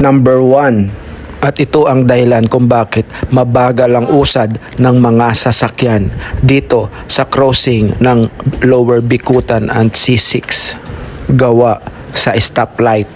Number 1. At ito ang dahilan kung bakit mabagal ang usad ng mga sasakyan dito sa crossing ng Lower Bicutan and C6 gawa sa stoplight.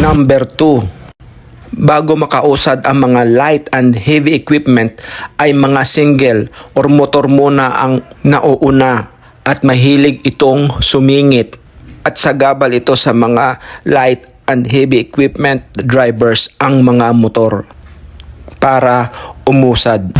Number 2. Bago makausad ang mga light and heavy equipment ay mga single or motor muna ang nauuna at mahilig itong sumingit at sagabal ito sa mga light and heavy equipment drivers ang mga motor para umusad.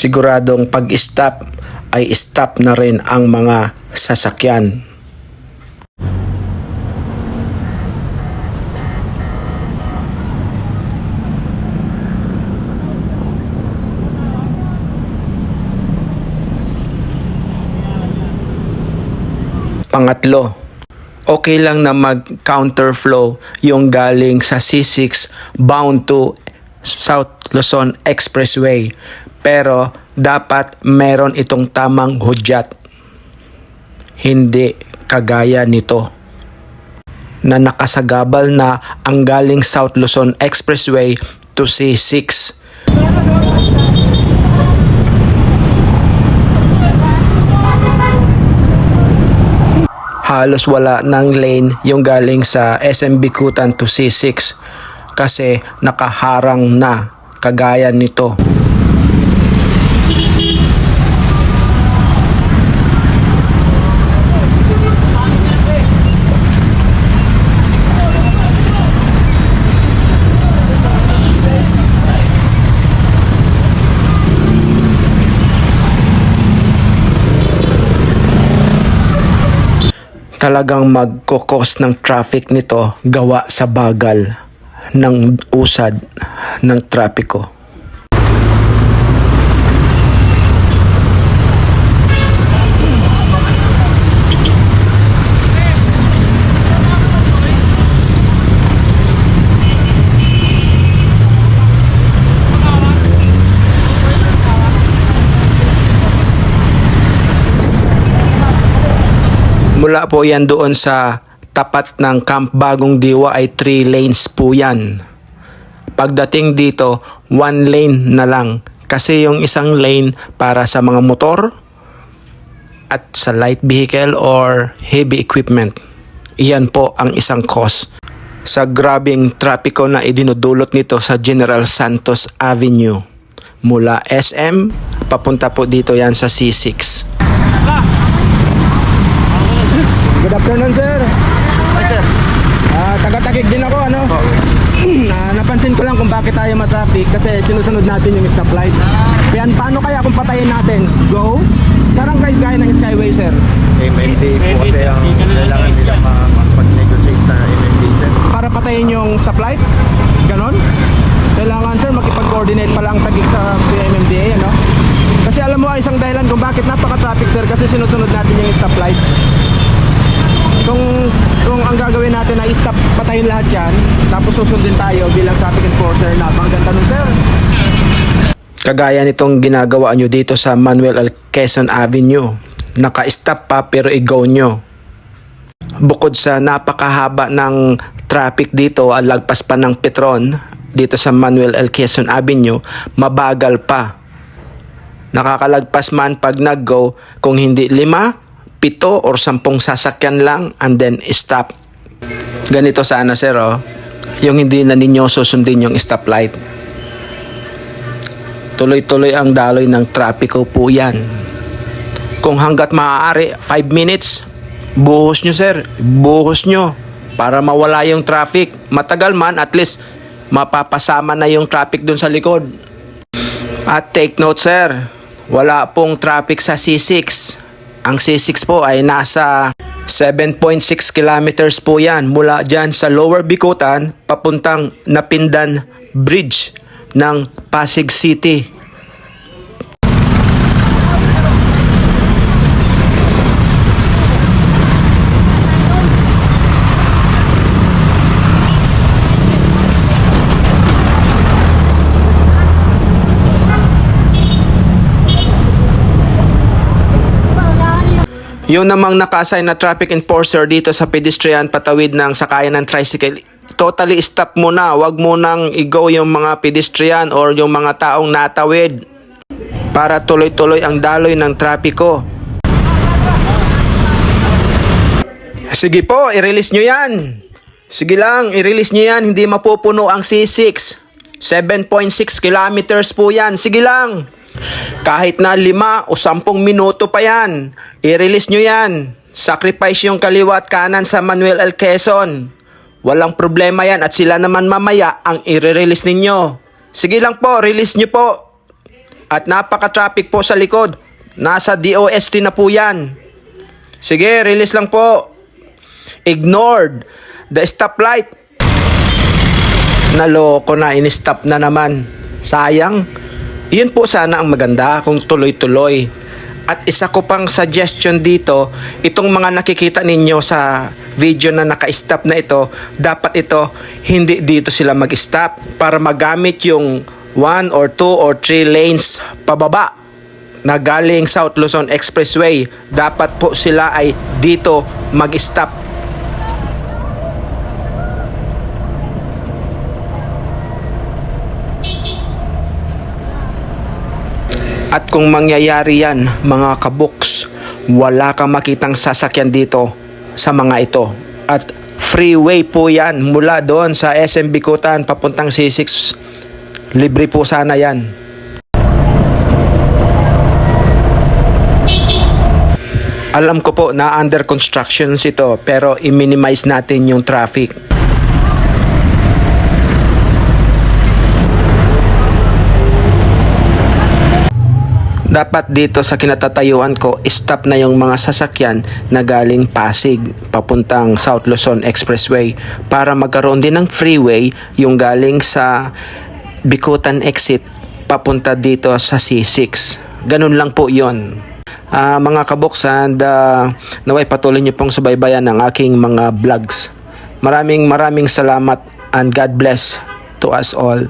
Siguradong pag-stop ay stop na rin ang mga sasakyan. Pangatlo, okay lang na mag-counterflow yung galing sa C6 bound to South Luzon Expressway. Pero dapat meron itong tamang hudyat. Hindi kagaya nito na nakasagabal na ang galing South Luzon Expressway to C6. Halos wala ng lane yung galing sa SM Bicutan to C6 kasi nakaharang na kagaya nito. Talagang magkokos ng traffic nito gawa sa bagal ng usad ng trapiko. Mula po yan doon sa tapat ng Camp Bagong Diwa ay 3 lanes po yan. Pagdating dito, 1 lane na lang. Kasi yung isang lane para sa mga motor at sa light vehicle or heavy equipment. Iyan po ang isang cause sa grabing trapiko na idinudulot nito sa General Santos Avenue. Mula SM, papunta po dito yan sa C6. Good afternoon, sir. Hi, sir. Taga-Taguig din ako, ano? Napansin ko lang kung bakit tayo matraffic kasi sinusunod natin yung stoplight. Kaya paano kaya kung patayin natin? Go? Parang gaya ng Skyway, sir. MMD po kasi ang kailangan nila makapag-negotiate sa MMD, sir. Para patayin yung stoplight? Ganon? Kailangan, sir, makipag-coordinate pala ang Taguig sa MMDA, ano? Kasi alam mo, isang dahilan kung bakit napaka-traffic, sir, kasi sinusunod natin yung stoplight. Kung ang gagawin natin ay stop, patayin lahat yan, tapos susundin tayo bilang traffic enforcer na bang ganda nun, sir. Kagaya nitong ginagawa nyo dito sa Manuel L. Quezon Avenue. Naka-stop pa pero i-go nyo. Bukod sa napakahaba ng traffic dito, lagpas pa ng Petron, dito sa Manuel L. Quezon Avenue, mabagal pa. Nakakalagpas man pag nag-go, kung hindi 5, 7 or 10 sasakyan lang and then stop. Ganito sana sir, yung hindi na ninyo susundin yung stoplight. Tuloy-tuloy ang daloy ng trapiko po yan. Kung hanggat maaari 5 minutes, buhos nyo sir, buhos nyo para mawala yung traffic. Matagal man, at least mapapasama na yung traffic dun sa likod. At take note sir, wala pong traffic sa C6. Ang C6 po ay nasa 7.6 kilometers po yan mula dyan sa Lower Bicutan papuntang Napindan Bridge ng Pasig City. Yung namang naka-assign na traffic enforcer dito sa pedestrian patawid ng sakayan ng tricycle, totally stop mo na. Wag mo nang i-go yung mga pedestrian or yung mga taong natawid para tuloy-tuloy ang daloy ng trapiko. Sige po, i-release nyo yan. Sige lang, i-release nyo yan. Hindi mapupuno ang C6. 7.6 kilometers po yan. Sige lang. Kahit na 5 o 10 minuto pa yan, i-release nyo yan. Sacrifice yung kaliwa at kanan sa Manuel L. Quezon. Walang problema yan at sila naman mamaya ang i-release ninyo. Sige lang po, release nyo po. At napaka-traffic po sa likod. Nasa DOST na po yan. Sige, release lang po. Ignored the stoplight. Naloko na, in-stop na naman. Sayang. Yun po sana ang maganda kung tuloy-tuloy. At isa ko pang suggestion dito, itong mga nakikita ninyo sa video na naka-stop na ito, dapat ito hindi dito sila mag-stop para magamit yung 1 or 2 or 3 lanes pababa na galing South Luzon Expressway. Dapat po sila ay dito mag-stop. At kung mangyayari yan, mga kabuks, wala kang makitang sasakyan dito sa mga ito. At freeway po yan mula doon sa SM Bicutan papuntang C6. Libre po sana yan. Alam ko po na under construction ito, pero i-minimize natin yung traffic. Dapat dito sa kinatatayuan ko, stop na yung mga sasakyan na galing Pasig papuntang South Luzon Expressway para magkaroon din ng freeway yung galing sa Bicutan exit papunta dito sa C6. Ganun lang po yon. Mga kaboks, and naway patuloy niyo pong subaybayan ang aking mga vlogs. Maraming salamat and God bless to us all.